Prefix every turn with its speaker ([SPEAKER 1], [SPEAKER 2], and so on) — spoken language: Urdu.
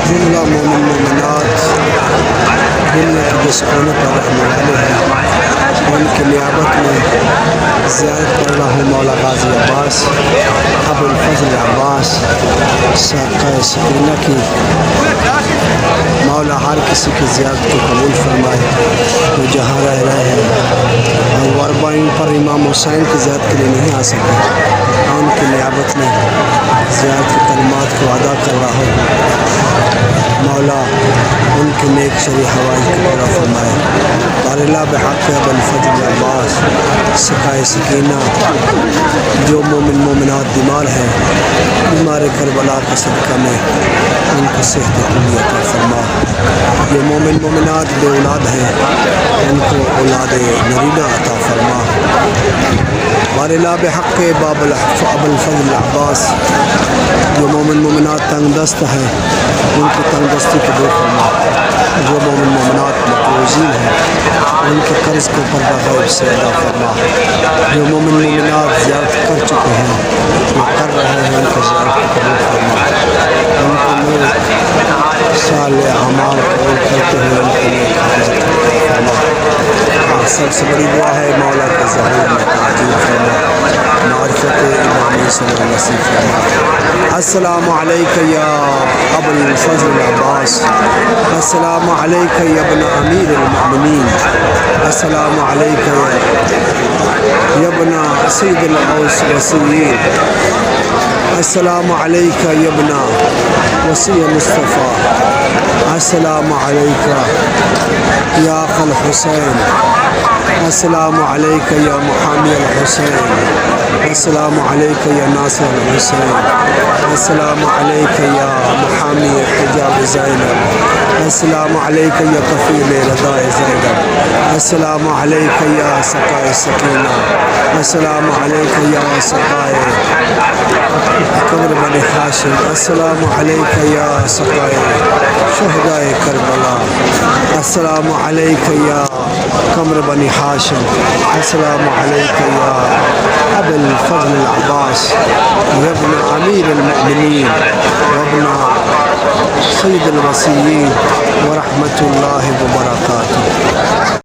[SPEAKER 1] جملہ مومن مومنات دنیا کے جس کونے پر رہنے والے ہیں ان کی نیابت میں زیارت کر رہا ہوں مولا غازی عباس ابو الفضل عباس ساقہ سکینہ کی۔ مولا ہر کسی کی زیارت کو قبول فرمائے جو جہاں رہ رہے ہیں اور وربائن پر امام حسین کی زیارت کے لیے نہیں آ سکے، ان کی نیابت میں زیارت کی کلمات کو ادا کر رہا ہوں۔ مولا ان کے نیک شرح حوائج کو پورا فرمائے۔ باراللہ بحق ابو الفضل عباس سقائے سکینہ جو مومن مومنات بیمار ہیں، بیمار کربلا کا صدقہ میں ان کو صحت عملی عطا فرما۔ جو مومن مومنات بے اولاد ہیں ان کو اولاد نرینہ عطا فرما۔ باراللہ بحق ابو الفضل عباس جو مومن مومنات تنگ دست ہیں ان کو تنگ دستی کو دور فرما۔ جو مومن مومنات مقروضین ہیں ان کے قرض کو پردہ غیب سے ادا فرما۔ جو مومن مومنات زیارت کر چکے ہیں یا کر رہے ہیں ان کو زیارت کو قبول فرما۔ ان کو نیک صالح اعمال قبول کرتے ہوئے ان کو نیک حاجت فرما۔ سب سے بڑی دعا ہے مولا کے ظہور میں تعجیل فرما، معرفت امامی صلی اللہ علیہ وسلم فرما۔ السلام علیکہ یا ابو الفضل عباس، السلام علیکہ یا ابن امیر المؤمنین، السلام علیکہ یا ابن سید الاوس وسیین، السلام علیکہ یا ابن وسیع مصطفیٰ، السلام علیکہ یا اخ الحسین، السلام علیکہ یا محامی الحسین، السلام علیکہ یا ناصر الحسین، السلام علیکہ یا محامی حجاب زینب، السلام علیکہ یا کفیل رضا زینب، السلام علیکہ یا سقائے سکینہ، السلام علیکہ یا سقائے قبر بنی ہاشم، السلام علیکہ یا سقائے شہدائے کربلا، السلام علیکہ یا قمر بنی ہاشم، السلام علیکہ یا ابو الفضل العباس یا ابن امیر المؤمنین وابن سید الوصیین ورحمۃ اللہ وبرکاتہ۔